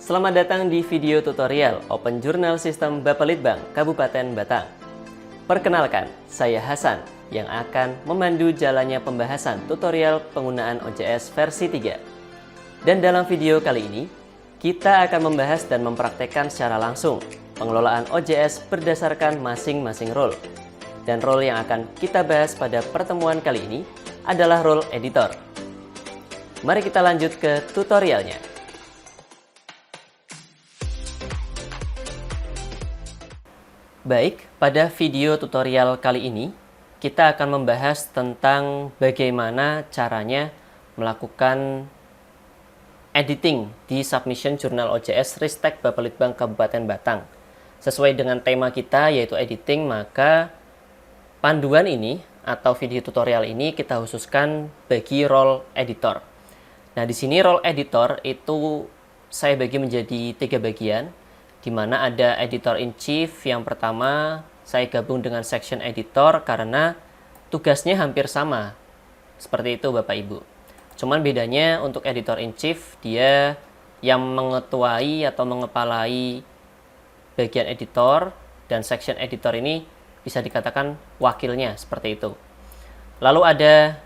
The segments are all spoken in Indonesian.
Selamat datang di video tutorial Open Journal System Bapelitbang, Kabupaten Batang. Perkenalkan, saya Hasan yang akan memandu jalannya pembahasan tutorial penggunaan OJS versi 3. Dan dalam video kali ini, kita akan membahas dan mempraktekkan secara langsung pengelolaan OJS berdasarkan masing-masing role. Dan role yang akan kita bahas pada pertemuan kali ini adalah role editor. Mari kita lanjut ke tutorialnya. Baik, pada video tutorial kali ini, kita akan membahas tentang bagaimana caranya melakukan editing di submission jurnal OJS Ristek Bapelitbang Kabupaten Batang. Sesuai dengan tema kita yaitu editing, maka panduan ini atau video tutorial ini kita khususkan bagi role editor. Nah, di sini role editor itu saya bagi menjadi 3 bagian, di mana ada editor in chief. Yang pertama, saya gabung dengan section editor karena tugasnya hampir sama. Seperti itu Bapak Ibu. Cuman bedanya untuk editor in chief, dia yang mengetuai atau mengepalai bagian editor, dan section editor ini bisa dikatakan wakilnya, seperti itu. Lalu ada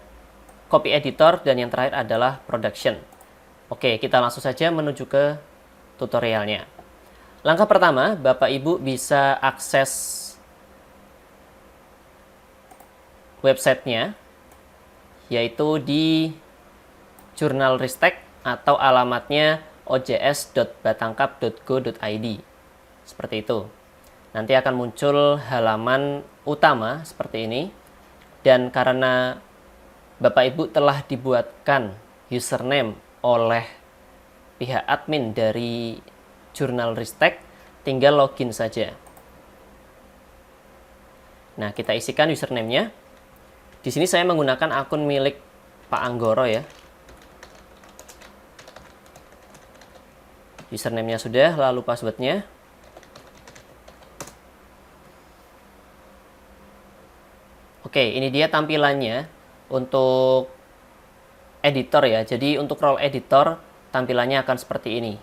copy editor, dan yang terakhir adalah production. Oke, kita langsung saja menuju ke tutorialnya. Langkah pertama, Bapak Ibu bisa akses websitenya, yaitu di jurnal Ristek atau alamatnya ojs.batangkap.go.id. Seperti itu. Nanti akan muncul halaman utama seperti ini. Dan karena Bapak Ibu telah dibuatkan username oleh pihak admin dari jurnal Ristek, tinggal login saja. Nah, kita isikan username-nya. Di sini saya menggunakan akun milik Pak Anggoro ya. Username-nya sudah, lalu password-nya. Oke, ini dia tampilannya untuk editor ya. Jadi untuk role editor tampilannya akan seperti ini.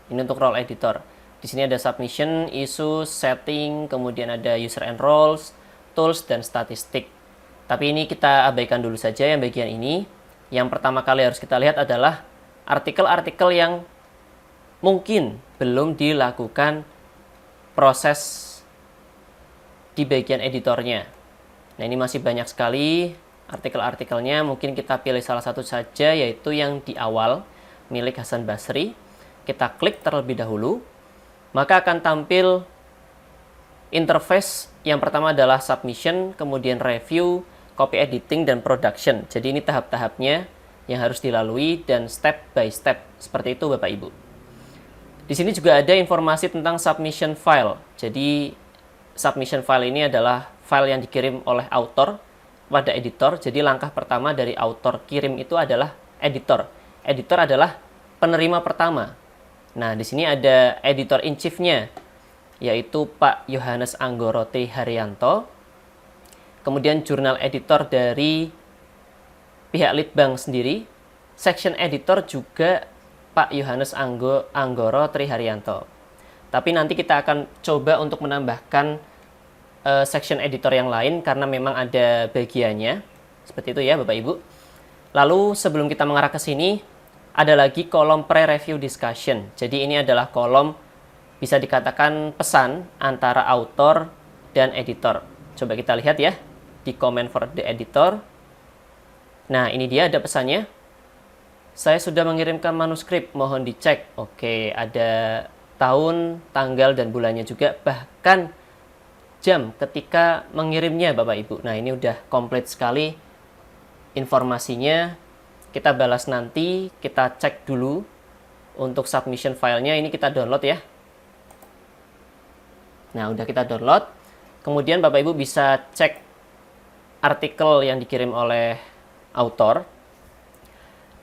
Ini untuk role editor. Di sini ada submission, issue, setting, kemudian ada user and roles, tools, dan statistik. Tapi ini kita abaikan dulu saja yang bagian ini. Yang pertama kali harus kita lihat adalah artikel-artikel yang mungkin belum dilakukan proses di bagian editornya. Nah, ini masih banyak sekali artikel-artikelnya. Mungkin kita pilih salah satu saja, yaitu yang di awal, milik Hasan Basri. Kita klik terlebih dahulu, maka akan tampil interface. Yang pertama adalah submission, kemudian review, copy editing, dan production. Jadi ini tahap-tahapnya yang harus dilalui dan step by step. Seperti itu Bapak Ibu. Di sini juga ada informasi tentang submission file. Jadi submission file ini adalah file yang dikirim oleh author pada editor. Jadi langkah pertama dari author kirim itu adalah editor. Editor adalah penerima pertama. Nah, di sini ada editor in chief-nya, yaitu Pak Yohanes Anggoro T. Haryanto. Kemudian jurnal editor dari pihak Litbang sendiri. Section editor juga Pak Yohanes Anggoro Tri Haryanto. Tapi nanti kita akan coba untuk menambahkan section editor yang lain karena memang ada bagiannya. Seperti itu ya Bapak Ibu. Lalu sebelum kita mengarah ke sini, ada lagi kolom pre-review discussion. Jadi ini adalah kolom bisa dikatakan pesan antara author dan editor. Coba kita lihat ya di comment for the editor. Nah, ini dia ada pesannya. Saya sudah mengirimkan manuskrip, mohon dicek. Oke, ada tahun, tanggal, dan bulannya juga. Bahkan jam ketika mengirimnya Bapak Ibu. Nah, ini udah komplit sekali informasinya. Kita balas nanti, kita cek dulu untuk submission filenya. Ini kita download ya. Nah, udah kita download. Kemudian Bapak Ibu bisa cek artikel yang dikirim oleh author.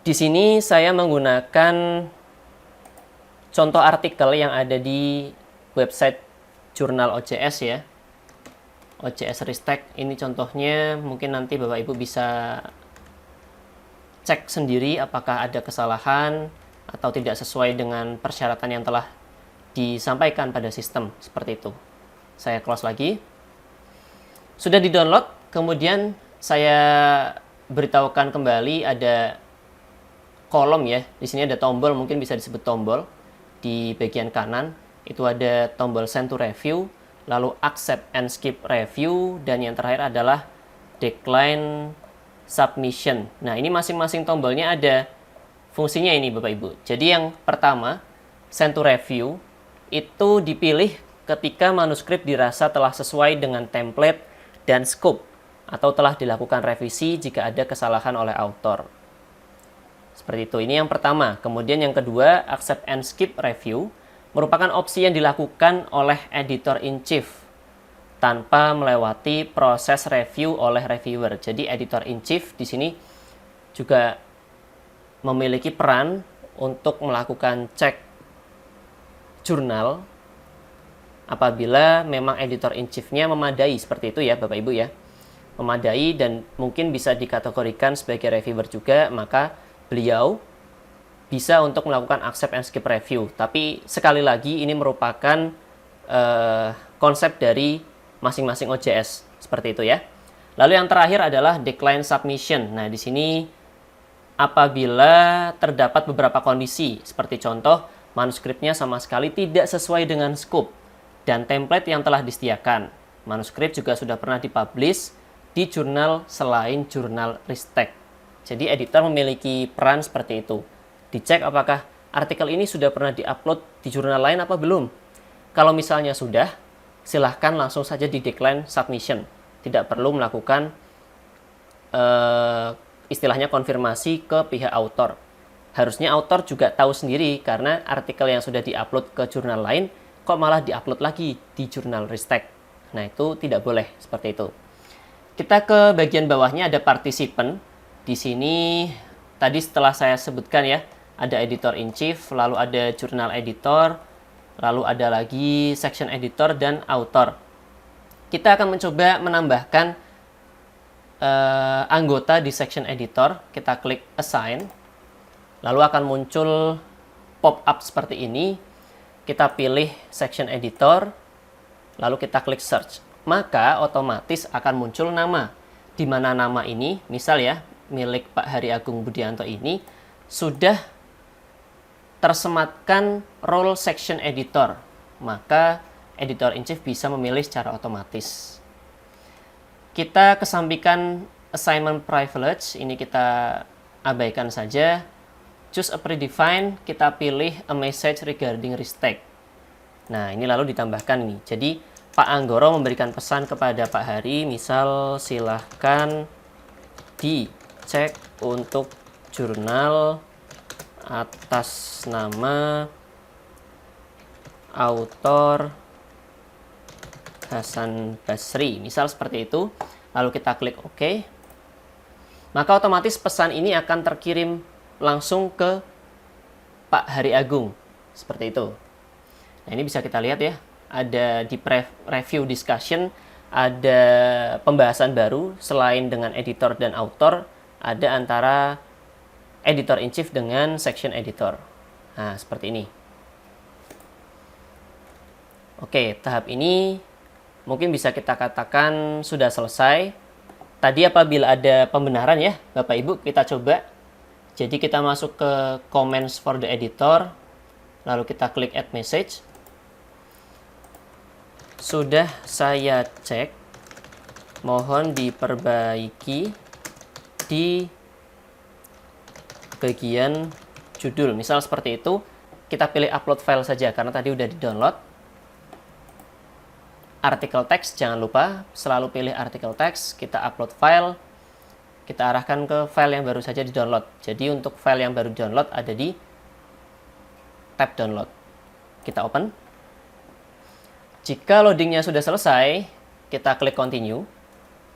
Di sini saya menggunakan contoh artikel yang ada di website jurnal OJS ya. OJS Ristek. Ini contohnya, mungkin nanti Bapak Ibu bisa cek sendiri apakah ada kesalahan atau tidak sesuai dengan persyaratan yang telah disampaikan pada sistem, seperti itu. Saya close lagi. Sudah di-download, kemudian saya beritahukan kembali ada kolom ya. Di sini ada tombol, mungkin bisa disebut tombol. Di bagian kanan itu ada tombol send to review, lalu accept and skip review, dan yang terakhir adalah decline submission. Nah, ini masing-masing tombolnya ada fungsinya ini Bapak Ibu. Jadi yang pertama, send to review, itu dipilih ketika manuskrip dirasa telah sesuai dengan template dan scope, atau telah dilakukan revisi jika ada kesalahan oleh author. Seperti itu, ini yang pertama. Kemudian yang kedua, accept and skip review, merupakan opsi yang dilakukan oleh editor-in-chief tanpa melewati proses review oleh reviewer. Jadi editor-in-chief di sini juga memiliki peran untuk melakukan cek jurnal apabila memang editor-in-chief-nya memadai, seperti itu ya Bapak Ibu ya. Memadai dan mungkin bisa dikategorikan sebagai reviewer juga, maka beliau bisa untuk melakukan accept and skip review. Tapi sekali lagi ini merupakan konsep dari masing-masing OJS, seperti itu ya. Lalu yang terakhir adalah decline submission. Nah, di sini apabila terdapat beberapa kondisi, seperti contoh manuskripnya sama sekali tidak sesuai dengan scope dan template yang telah disediakan. Manuskrip juga sudah pernah dipublish di jurnal selain jurnal Ristek. Jadi editor memiliki peran seperti itu. Dicek apakah artikel ini sudah pernah diupload di jurnal lain apa belum. Kalau misalnya sudah, silahkan langsung saja di decline submission. Tidak perlu melakukan istilahnya konfirmasi ke pihak author. Harusnya author juga tahu sendiri karena artikel yang sudah diupload ke jurnal lain kok malah diupload lagi di jurnal Ristek. Nah, itu tidak boleh seperti itu. Kita ke bagian bawahnya ada participant. Di sini tadi setelah saya sebutkan ya, ada editor-in-chief, lalu ada jurnal editor, lalu ada lagi section editor dan author. Kita akan mencoba menambahkan anggota di section editor. Kita klik assign, lalu akan muncul pop-up seperti ini. Kita pilih section editor, lalu kita klik search. Maka otomatis akan muncul nama, di mana nama ini, misal ya, milik Pak Hari Agung Budianto ini sudah tersematkan role section editor, maka editor-in-chief bisa memilih secara otomatis. Kita kesampingkan assignment privilege, ini kita abaikan saja. Choose a predefined, kita pilih a message regarding Ristek. Nah, ini lalu ditambahkan nih. Jadi Pak Anggoro memberikan pesan kepada Pak Hari, misal silahkan dicek untuk jurnal atas nama author Hasan Basri, misal seperti itu. Lalu kita klik OK. Maka otomatis pesan ini akan terkirim langsung ke Pak Hari Agung, seperti itu. Nah, ini bisa kita lihat ya, ada di review discussion, ada pembahasan baru selain dengan editor dan author, ada antara editor-in-chief dengan section editor. Nah, seperti ini. Oke, tahap ini mungkin bisa kita katakan sudah selesai. Tadi apabila ada pembenaran ya, Bapak Ibu, kita coba. Jadi kita masuk ke comments for the editor, lalu kita klik add message. Sudah saya cek, mohon diperbaiki di bagian judul. Misal seperti itu, kita pilih upload file saja karena tadi udah di-download. Artikel teks, jangan lupa selalu pilih artikel teks, kita upload file, kita arahkan ke file yang baru saja di-download. Jadi untuk file yang baru di-download ada di tab download. Kita open. Jika loadingnya sudah selesai, kita klik continue,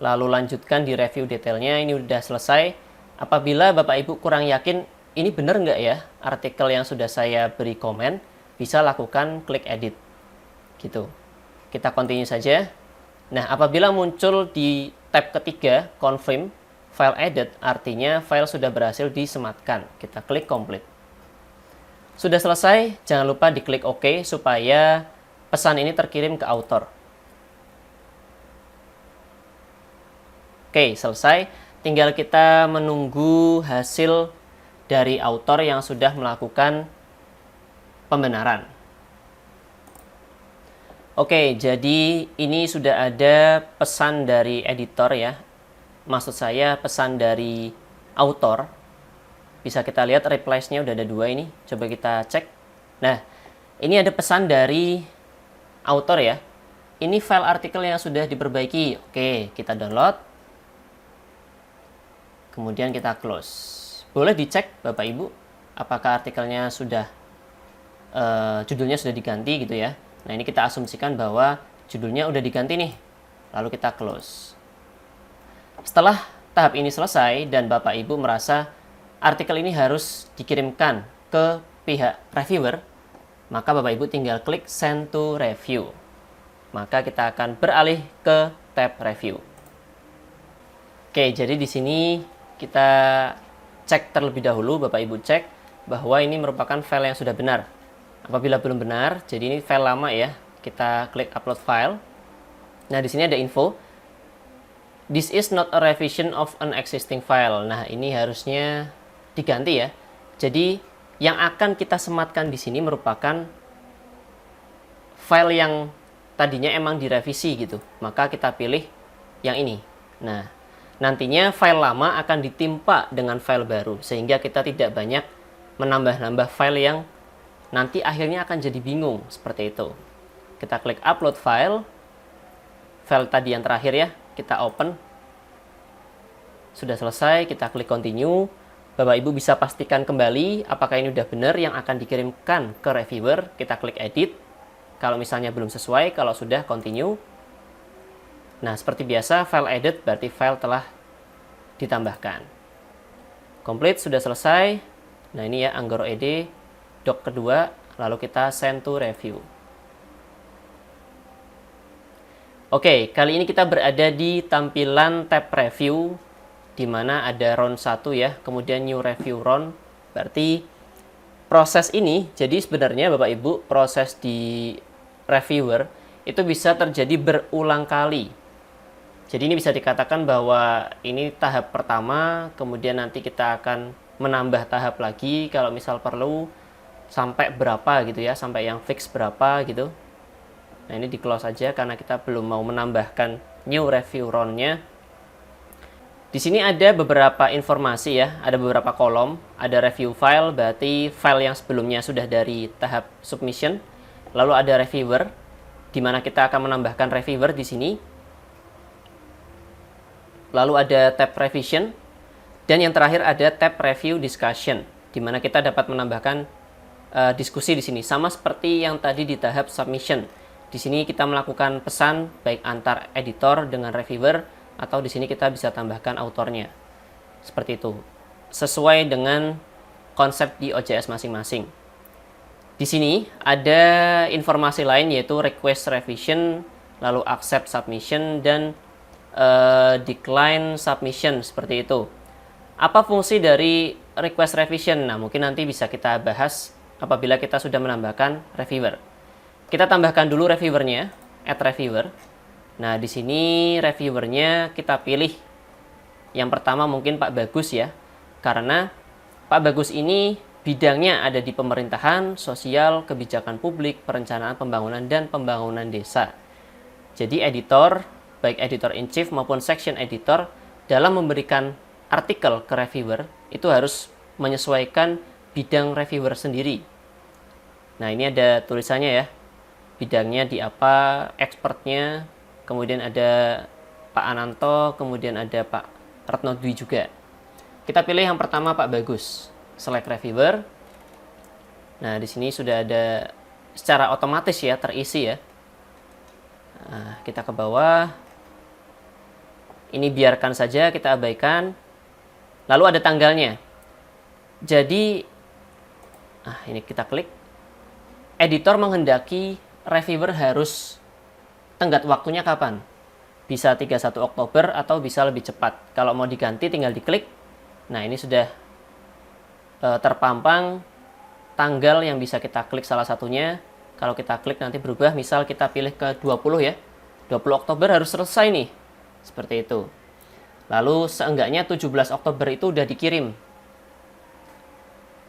lalu lanjutkan di review detailnya. Ini sudah selesai. Apabila Bapak Ibu kurang yakin, ini benar nggak ya artikel yang sudah saya beri komen, bisa lakukan klik edit. Gitu. Kita continue saja. Nah, apabila muncul di tab ketiga, confirm file edit, artinya file sudah berhasil disematkan. Kita klik complete. Sudah selesai, jangan lupa diklik OK supaya pesan ini terkirim ke author. Oke, selesai. Tinggal kita menunggu hasil dari author yang sudah melakukan pembenaran. Oke, jadi ini sudah ada pesan dari editor ya. Maksud saya pesan dari author. Bisa kita lihat replies-nya udah ada 2 ini. Coba kita cek. Nah, ini ada pesan dari author ya. Ini file artikel yang sudah diperbaiki. Oke, kita download. Kemudian kita close. Boleh dicek Bapak Ibu, apakah artikelnya sudah judulnya sudah diganti gitu ya. Nah, ini kita asumsikan bahwa judulnya udah diganti nih. Lalu kita close. Setelah tahap ini selesai dan Bapak Ibu merasa artikel ini harus dikirimkan ke pihak reviewer, maka Bapak Ibu tinggal klik send to review. Maka kita akan beralih ke tab review. Oke, jadi di sini kita cek terlebih dahulu, Bapak Ibu cek bahwa ini merupakan file yang sudah benar. Apabila belum benar, jadi ini file lama ya. Kita klik upload file. Nah, di sini ada info. This is not a revision of an existing file. Nah, ini harusnya diganti ya. Jadi, yang akan kita sematkan di sini merupakan file yang tadinya emang direvisi gitu. Maka kita pilih yang ini. Nah, nantinya file lama akan ditimpa dengan file baru. Sehingga kita tidak banyak menambah-nambah file yang nanti akhirnya akan jadi bingung, seperti itu. Kita klik upload file. File tadi yang terakhir ya, kita open. Sudah selesai, kita klik continue. Bapak Ibu bisa pastikan kembali apakah ini udah benar yang akan dikirimkan ke reviewer. Kita klik edit. Kalau misalnya belum sesuai, kalau sudah continue. Nah, seperti biasa, file edit berarti file telah ditambahkan. Complete, sudah selesai. Nah, ini ya, Anggoro ED. Doc kedua, lalu kita send to review. Oke, kali ini kita berada di tampilan tab review, di mana ada round 1 ya, kemudian new review round. Berarti proses ini, jadi sebenarnya Bapak Ibu, proses di reviewer itu bisa terjadi berulang kali. Jadi ini bisa dikatakan bahwa ini tahap pertama, kemudian nanti kita akan menambah tahap lagi kalau misal perlu. Sampai berapa gitu ya, sampai yang fix berapa gitu. Nah, ini di close aja karena kita belum mau menambahkan new review round-nya. Di sini ada beberapa informasi ya, ada beberapa kolom, ada review file, berarti file yang sebelumnya sudah dari tahap submission. Lalu ada reviewer, di mana kita akan menambahkan reviewer di sini. Lalu ada tab revision, dan yang terakhir ada tab review discussion, di mana kita dapat menambahkan diskusi di sini, sama seperti yang tadi di tahap submission. Di sini kita melakukan pesan baik antar editor dengan reviewer, atau di sini kita bisa tambahkan autornya. Seperti itu. Sesuai dengan konsep di OJS masing-masing. Di sini ada informasi lain yaitu request revision, lalu accept submission, dan decline submission, seperti itu. Apa fungsi dari request revision? Nah, mungkin nanti bisa kita bahas apabila kita sudah menambahkan reviewer. Kita tambahkan dulu reviewernya, add reviewer. Nah, di sini reviewernya kita pilih. Yang pertama mungkin Pak Bagus ya, karena Pak Bagus ini bidangnya ada di pemerintahan, sosial, kebijakan publik, perencanaan pembangunan, dan pembangunan desa. Jadi editor, baik editor in chief maupun section editor, dalam memberikan artikel ke reviewer, itu harus menyesuaikan bidang reviewer sendiri. Nah, ini ada tulisannya ya, bidangnya di apa, expertnya, kemudian ada Pak Ananto, kemudian ada Pak Retno Dwi juga. Kita pilih yang pertama Pak Bagus, select reviewer. Nah, di sini sudah ada secara otomatis ya, terisi ya. Nah, kita ke bawah. Ini biarkan saja, kita abaikan. Lalu ada tanggalnya. Jadi, ini kita klik. Editor menghendaki reviewer harus tenggat waktunya kapan? Bisa 31 Oktober atau bisa lebih cepat. Kalau mau diganti tinggal diklik. Nah, ini sudah terpampang tanggal yang bisa kita klik salah satunya. Kalau kita klik nanti berubah, misal kita pilih ke 20 ya. 20 Oktober harus selesai nih. Seperti itu. Lalu seenggaknya 17 Oktober itu udah dikirim.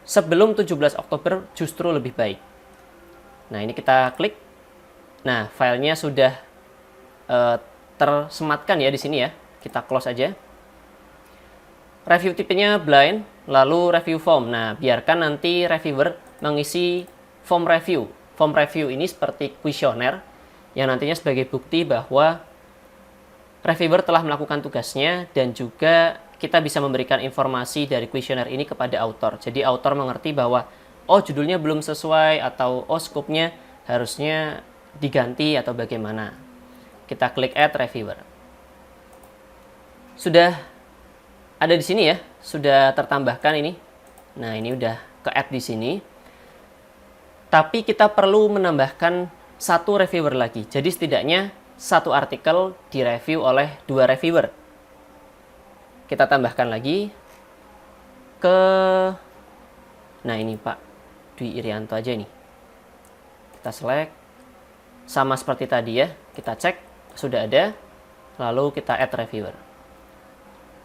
Sebelum 17 Oktober justru lebih baik. Nah, ini kita klik. Nah, filenya sudah tersematkan ya di sini ya. Kita close aja. Review tipenya blind, lalu review form. Nah, biarkan nanti reviewer mengisi form review. Form review ini seperti kuesioner yang nantinya sebagai bukti bahwa reviewer telah melakukan tugasnya dan juga kita bisa memberikan informasi dari kuesioner ini kepada author. Jadi author mengerti bahwa oh judulnya belum sesuai atau oh scope-nya harusnya diganti atau bagaimana. Kita klik add reviewer. Sudah ada di sini ya, sudah tertambahkan ini. Nah, ini udah ke add di sini. Tapi kita perlu menambahkan satu reviewer lagi. Jadi setidaknya satu artikel direview oleh 2 reviewer. Kita tambahkan lagi ke, nah ini Pak Dwi Irianto aja nih. Kita select, sama seperti tadi ya, kita cek sudah ada, lalu kita add reviewer.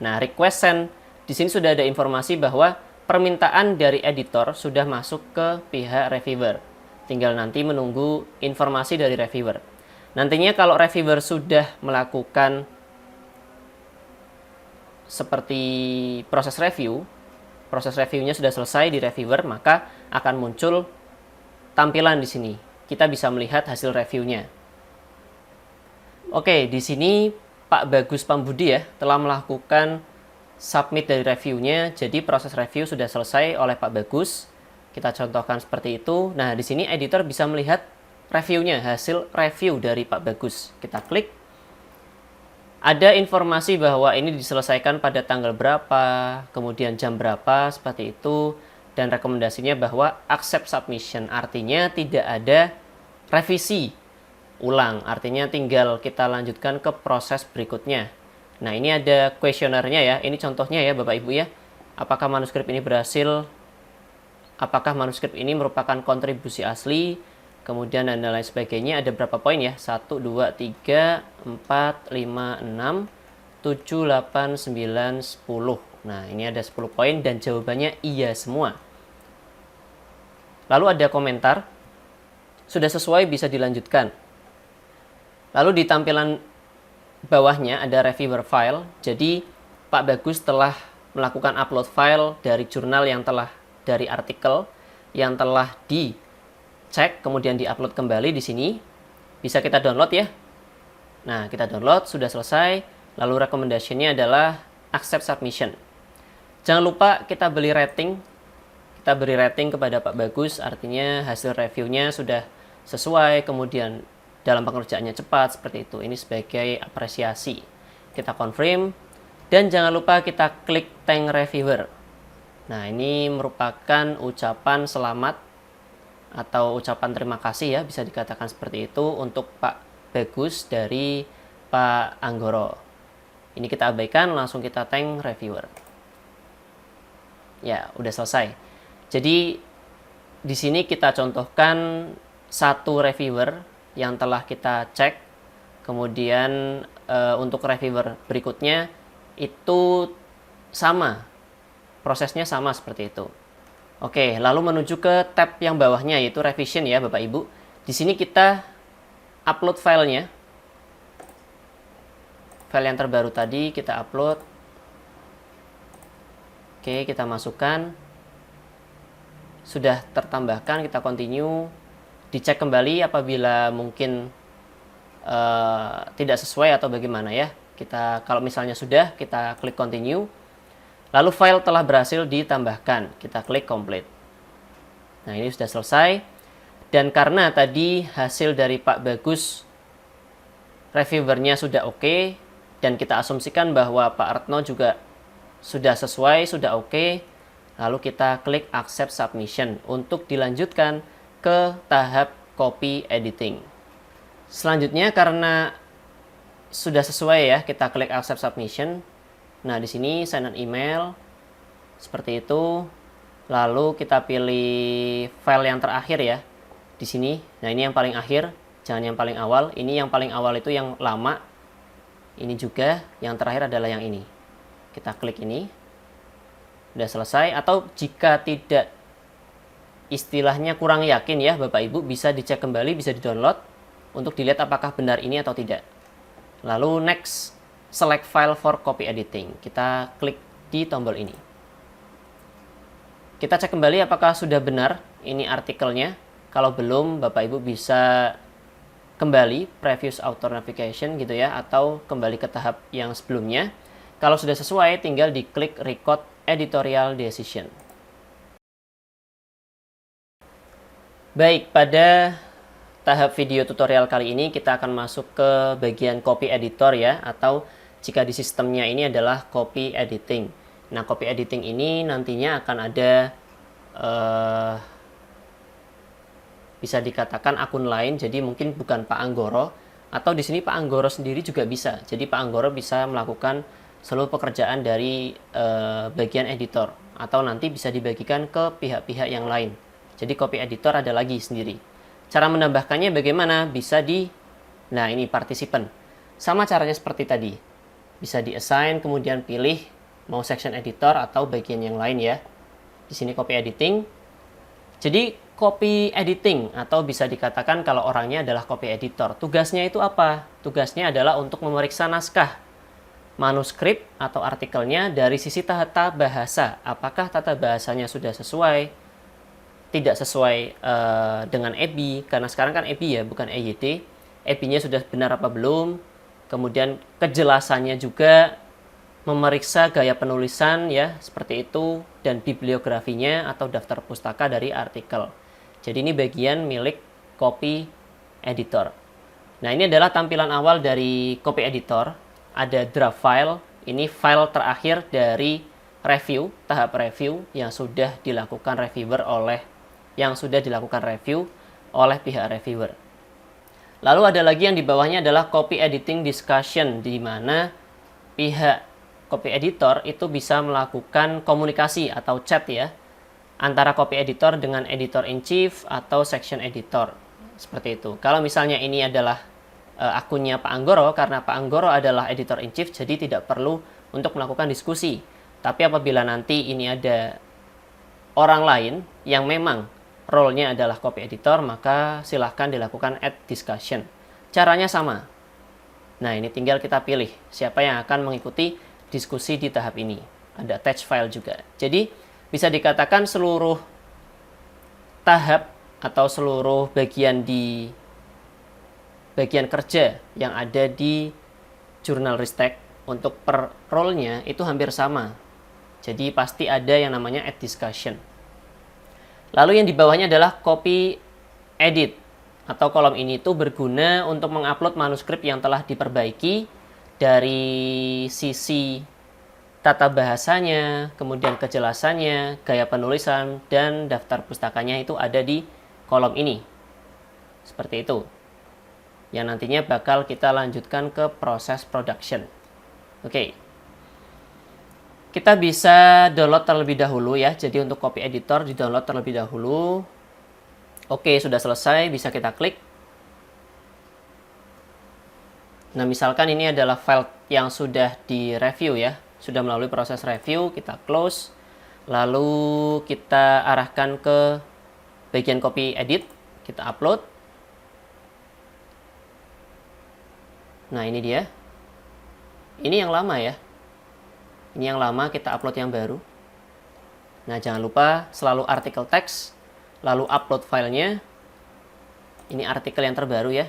Nah, request send, di sini sudah ada informasi bahwa permintaan dari editor sudah masuk ke pihak reviewer. Tinggal nanti menunggu informasi dari reviewer. Nantinya kalau reviewer sudah melakukan seperti proses reviewnya sudah selesai di reviewer, maka akan muncul tampilan di sini. Kita bisa melihat hasil reviewnya. Oke, di sini Pak Bagus Pambudi ya telah melakukan submit dari reviewnya. Jadi proses review sudah selesai oleh Pak Bagus. Kita contohkan seperti itu. Nah, di sini editor bisa melihat reviewnya, hasil review dari Pak Bagus. Kita klik. Ada informasi bahwa ini diselesaikan pada tanggal berapa, kemudian jam berapa, seperti itu. Dan rekomendasinya bahwa accept submission, artinya tidak ada revisi ulang. Artinya tinggal kita lanjutkan ke proses berikutnya. Nah, ini ada kuesionernya ya. Ini contohnya ya Bapak Ibu ya. Apakah manuskrip ini berhasil? Apakah manuskrip ini merupakan kontribusi asli? Kemudian dan lain sebagainya. Ada berapa poin ya? 1, 2, 3, 4, 5, 6, 7, 8, 9, 10. Nah, ini ada 10 poin dan jawabannya iya semua. Lalu ada komentar. Sudah sesuai, bisa dilanjutkan. Lalu di tampilan bawahnya ada reviewer file. Jadi Pak Bagus telah melakukan upload file dari jurnal yang telah, dari artikel yang telah dicek kemudian diupload kembali di sini. Bisa kita download ya. Nah, kita download, sudah selesai. Lalu recommendation-nya adalah accept submission. Jangan lupa kita beri rating. Kita beri rating kepada Pak Bagus, artinya hasil reviewnya sudah sesuai, kemudian dalam pengerjaannya cepat, seperti itu. Ini sebagai apresiasi. Kita confirm. Dan jangan lupa kita klik thank reviewer. Nah, ini merupakan ucapan selamat atau ucapan terima kasih ya, bisa dikatakan seperti itu untuk Pak Bagus dari Pak Anggoro. Ini kita abaikan, langsung kita thank reviewer. Ya, udah selesai. Jadi di sini kita contohkan satu reviewer yang telah kita cek. Kemudian untuk reviewer berikutnya itu sama, prosesnya sama seperti itu. Oke, lalu menuju ke tab yang bawahnya yaitu revision ya Bapak Ibu. Di sini kita upload filenya. File yang terbaru tadi kita upload. Oke, kita masukkan. Sudah tertambahkan, kita continue. Dicek kembali apabila mungkin tidak sesuai atau bagaimana ya. Kita kalau misalnya sudah, kita klik continue. Lalu file telah berhasil ditambahkan. Kita klik complete. Nah, ini sudah selesai. Dan karena tadi hasil dari Pak Bagus reviewernya sudah oke, dan kita asumsikan bahwa Pak Retno juga sudah sesuai, sudah oke, lalu kita klik accept submission untuk dilanjutkan ke tahap copy editing. Selanjutnya karena sudah sesuai ya, kita klik accept submission. Nah, di sini send an email seperti itu. Lalu kita pilih file yang terakhir ya. Di sini. Nah, ini yang paling akhir, jangan yang paling awal. Ini yang paling awal itu yang lama. Ini juga, yang terakhir adalah yang ini. Kita klik ini. Udah selesai. Atau jika tidak istilahnya kurang yakin ya Bapak Ibu, bisa dicek kembali, bisa di-download untuk dilihat apakah benar ini atau tidak. Lalu next, select file for copy editing. Kita klik di tombol ini. Kita cek kembali apakah sudah benar ini artikelnya. Kalau belum, Bapak Ibu bisa kembali previous author navigation gitu ya, atau kembali ke tahap yang sebelumnya. Kalau sudah sesuai, tinggal diklik record editorial decision. Baik, pada tahap video tutorial kali ini kita akan masuk ke bagian copy editor ya, atau jika di sistemnya ini adalah copy editing. Nah, copy editing ini nantinya akan ada bisa dikatakan akun lain, jadi mungkin bukan Pak Anggoro, atau di sini Pak Anggoro sendiri juga bisa. Jadi Pak Anggoro bisa melakukan seluruh pekerjaan dari bagian editor, atau nanti bisa dibagikan ke pihak-pihak yang lain. Jadi copy editor ada lagi sendiri. Cara menambahkannya bagaimana? Bisa nah ini participant. Sama caranya seperti tadi. Bisa di-assign, kemudian pilih mau section editor atau bagian yang lain ya. Di sini copy editing. Jadi copy editing atau bisa dikatakan kalau orangnya adalah copy editor. Tugasnya itu apa? Tugasnya adalah untuk memeriksa naskah, manuskrip atau artikelnya dari sisi tata bahasa. Apakah tata bahasanya sudah sesuai? Tidak sesuai dengan EBI, karena sekarang kan EBI ya, bukan EYT. EBI-nya sudah benar apa belum? Kemudian kejelasannya juga, memeriksa gaya penulisan ya, seperti itu, dan bibliografinya atau daftar pustaka dari artikel. Jadi ini bagian milik copy editor. Nah, ini adalah tampilan awal dari copy editor. Ada draft file, ini file terakhir dari review, tahap review yang sudah dilakukan review oleh pihak reviewer. Lalu ada lagi yang di bawahnya adalah copy editing discussion, di mana pihak copy editor itu bisa melakukan komunikasi atau chat ya, antara copy editor dengan editor in chief atau section editor. Seperti itu. Kalau misalnya ini adalah akunnya Pak Anggoro, karena Pak Anggoro adalah editor in chief, jadi tidak perlu untuk melakukan diskusi. Tapi apabila nanti ini ada orang lain yang memang role-nya adalah copy editor, maka silahkan dilakukan add discussion. Caranya sama. Nah, ini tinggal kita pilih siapa yang akan mengikuti diskusi di tahap ini. Ada attach file juga. Jadi, bisa dikatakan seluruh tahap atau seluruh bagian di bagian kerja yang ada di jurnal Ristek untuk per role-nya itu hampir sama. Jadi, pasti ada yang namanya add discussion. Lalu yang di bawahnya adalah copy edit, atau kolom ini itu berguna untuk mengupload manuskrip yang telah diperbaiki dari sisi tata bahasanya, kemudian kejelasannya, gaya penulisan, dan daftar pustakanya itu ada di kolom ini. Seperti itu. Yang nantinya bakal kita lanjutkan ke proses production. Oke. Kita bisa download terlebih dahulu ya. Jadi untuk copy editor di-download terlebih dahulu. Oke, sudah selesai. Bisa kita klik. Nah, misalkan ini adalah file yang sudah di-review ya. Sudah melalui proses review. Kita close. Lalu kita arahkan ke bagian copy edit. Kita upload. Nah, ini dia. Ini yang lama ya. Ini yang lama, kita upload yang baru. Nah, jangan lupa selalu artikel teks, lalu upload filenya. Ini artikel yang terbaru ya.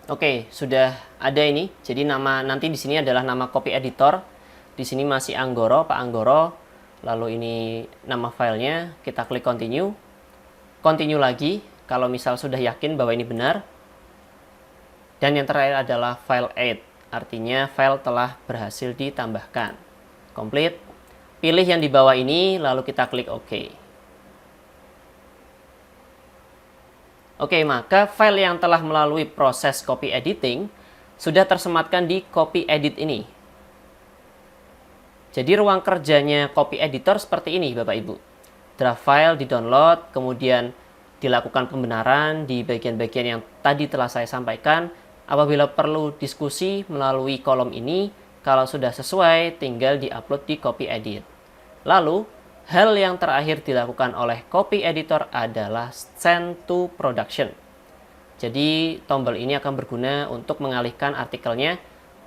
Oke, sudah ada ini. Jadi nanti di sini adalah nama copy editor. Di sini masih Anggoro, Pak Anggoro. Lalu ini nama filenya. Kita klik continue. Continue lagi kalau misal sudah yakin bahwa ini benar. Dan yang terakhir adalah file add, artinya file telah berhasil ditambahkan. Complete. Pilih yang di bawah ini, lalu kita klik OK. Oke, maka file yang telah melalui proses copy editing sudah tersematkan di copy edit ini. Jadi ruang kerjanya copy editor seperti ini Bapak Ibu. Draft file di-download, kemudian dilakukan pembenaran di bagian-bagian yang tadi telah saya sampaikan. Apabila perlu diskusi melalui kolom ini, kalau sudah sesuai tinggal di-upload di copy edit. Lalu, hal yang terakhir dilakukan oleh copy editor adalah send to production. Jadi tombol ini akan berguna untuk mengalihkan artikelnya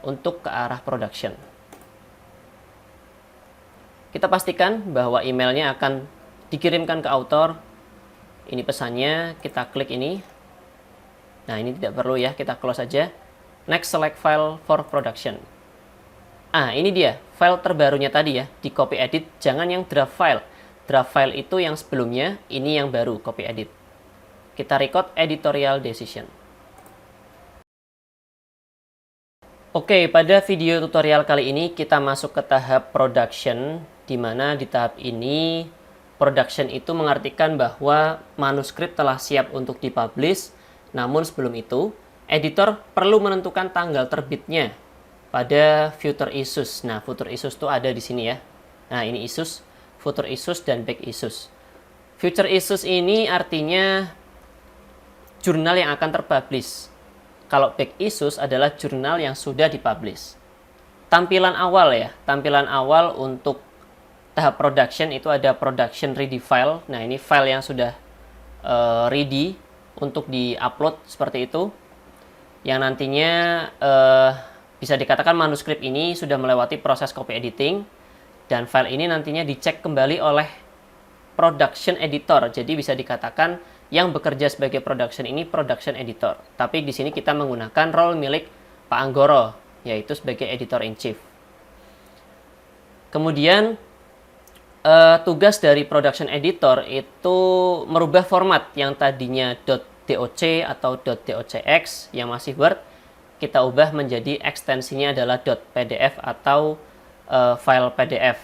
untuk ke arah production. Kita pastikan bahwa emailnya akan dikirimkan ke author. Ini pesannya, kita klik ini. Nah, ini tidak perlu ya, kita close saja. Next, select file for production. Ini dia, file terbarunya tadi ya, di copy edit, jangan yang draft file. Draft file itu yang sebelumnya, ini yang baru, copy edit. Kita record editorial decision. Oke, pada video tutorial kali ini kita masuk ke tahap production, di mana di tahap ini production itu mengartikan bahwa manuskrip telah siap untuk dipublish, namun sebelum itu editor perlu menentukan tanggal terbitnya pada future issues. Nah, future issues itu ada di sini ya. Nah, ini issues, future issues, dan back issues. Future issues ini artinya jurnal yang akan terpublish. Kalau back issues adalah jurnal yang sudah dipublish. Tampilan awal ya, tampilan awal untuk tahap production itu ada production ready file. Nah, ini file yang sudah ready untuk di-upload seperti itu. Yang nantinya bisa dikatakan manuskrip ini sudah melewati proses copy editing. Dan file ini nantinya dicek kembali oleh production editor. Jadi bisa dikatakan yang bekerja sebagai production ini production editor. Tapi di sini kita menggunakan role milik Pak Anggoro, yaitu sebagai editor in chief. Kemudian tugas dari production editor itu merubah format yang tadinya .doc atau .docx yang masih Word, kita ubah menjadi ekstensinya adalah .pdf atau file PDF.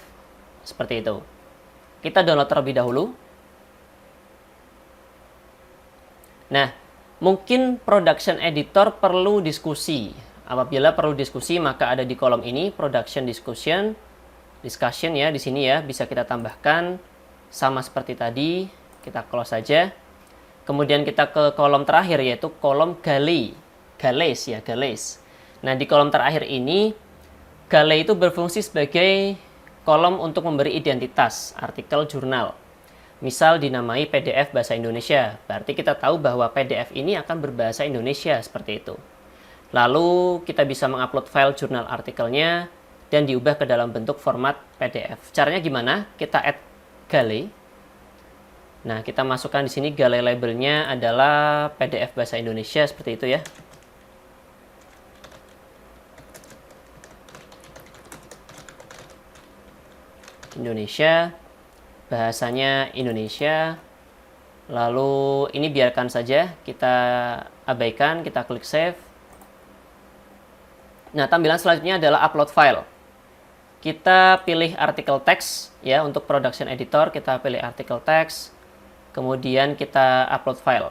Seperti itu. Kita download terlebih dahulu. Nah, mungkin production editor perlu diskusi. Apabila perlu diskusi, maka ada di kolom ini production discussion ya, di sini ya bisa kita tambahkan sama seperti tadi. Kita close saja. Kemudian kita ke kolom terakhir yaitu kolom galley. Galleys. Nah, di kolom terakhir ini galley itu berfungsi sebagai kolom untuk memberi identitas artikel jurnal. Misal dinamai PDF bahasa Indonesia, berarti kita tahu bahwa PDF ini akan berbahasa Indonesia seperti itu. Lalu kita bisa mengupload file jurnal artikelnya dan diubah ke dalam bentuk format PDF. Caranya gimana? Kita add galley. Nah, kita masukkan di sini galley labelnya adalah PDF bahasa Indonesia seperti itu ya. Indonesia. Bahasanya Indonesia. Lalu ini biarkan saja, kita abaikan, kita klik save. Nah, tampilan selanjutnya adalah upload file. Kita pilih artikel teks ya, untuk production editor kita pilih artikel teks. Kemudian kita upload file.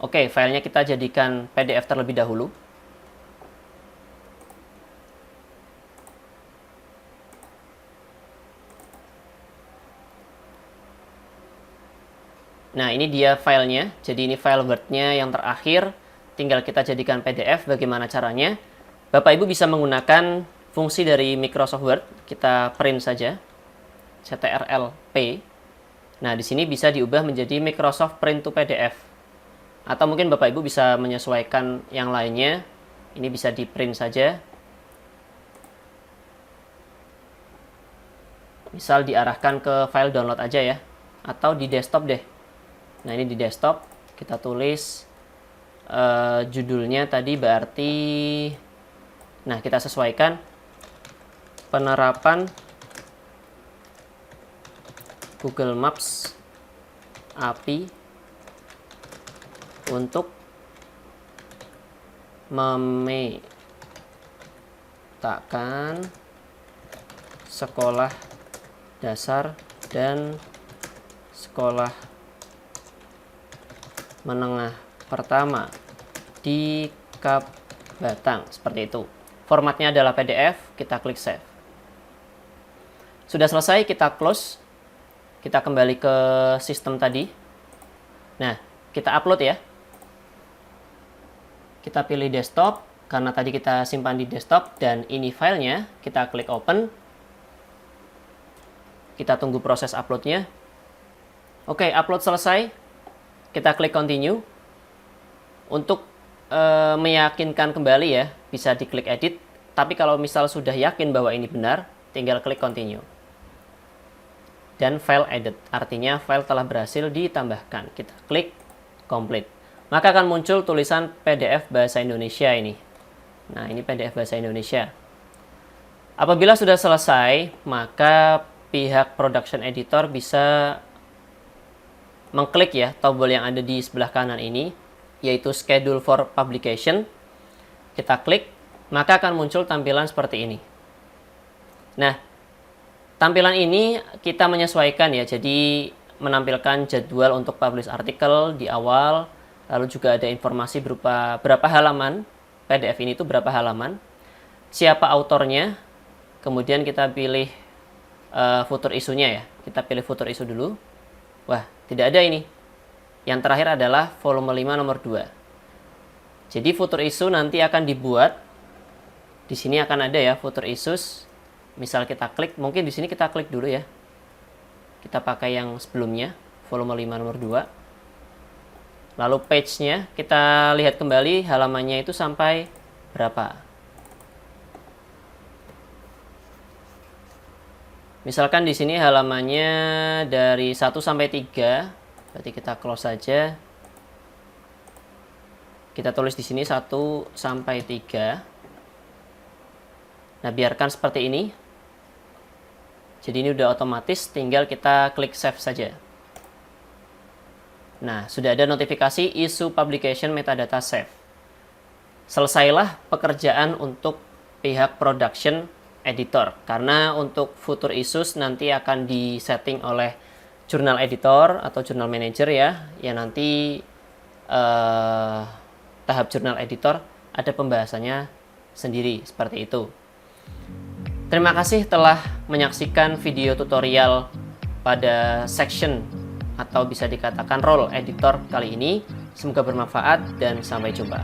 Oke, filenya kita jadikan PDF terlebih dahulu. Nah, ini dia filenya. Jadi ini file Word-nya yang terakhir. Tinggal kita jadikan PDF. Bagaimana caranya? Bapak Ibu bisa menggunakan fungsi dari Microsoft Word. Kita print saja. CTRL-P. Nah, di sini bisa diubah menjadi Microsoft Print to PDF. Atau mungkin Bapak Ibu bisa menyesuaikan yang lainnya. Ini bisa di print saja. Misal diarahkan ke file download aja ya. Atau di desktop deh. Nah, ini di desktop kita tulis judulnya tadi berarti, nah kita sesuaikan penerapan Google Maps API untuk memetakan sekolah dasar dan sekolah menengah pertama di Kap Batang, seperti itu. Formatnya adalah PDF, kita klik save. Sudah selesai, kita close. Kita kembali ke sistem tadi. Nah, kita upload ya. Kita pilih desktop, karena tadi kita simpan di desktop, dan ini filenya. Kita klik open. Kita tunggu proses uploadnya. Oke, upload selesai. Kita klik continue. Untuk meyakinkan kembali ya, bisa diklik edit. Tapi kalau misal sudah yakin bahwa ini benar, tinggal klik continue. Dan file edit, artinya file telah berhasil ditambahkan. Kita klik complete. Maka akan muncul tulisan PDF Bahasa Indonesia ini. Nah, ini PDF Bahasa Indonesia. Apabila sudah selesai, maka pihak production editor bisa mengklik ya tombol yang ada di sebelah kanan ini, yaitu schedule for publication. Kita klik, maka akan muncul tampilan seperti ini. Nah, tampilan ini kita menyesuaikan ya, jadi menampilkan jadwal untuk publish artikel di awal, lalu juga ada informasi berupa berapa halaman, PDF ini itu berapa halaman, siapa autornya, kemudian kita pilih footer isunya ya, kita pilih footer isu dulu. Wah, tidak ada ini. Yang terakhir adalah volume 5 nomor 2. Jadi footer isu nanti akan dibuat. Di sini akan ada ya footer issues. Misal kita klik, mungkin di sini kita klik dulu ya. Kita pakai yang sebelumnya, volume 5 nomor 2. Lalu page-nya kita lihat kembali halamannya itu sampai berapa. Misalkan di sini halamannya dari 1 sampai 3. Berarti kita close saja. Kita tulis di sini 1 sampai 3. Nah, biarkan seperti ini. Jadi ini udah otomatis, tinggal kita klik save saja. Nah, sudah ada notifikasi issue publication metadata save. Selesailah pekerjaan untuk pihak production editor. Karena untuk future issues nanti akan disetting oleh jurnal editor atau jurnal manager ya, yang nanti tahap jurnal editor ada pembahasannya sendiri seperti itu. Terima kasih telah menyaksikan video tutorial pada section atau bisa dikatakan role editor kali ini. Semoga bermanfaat dan sampai jumpa.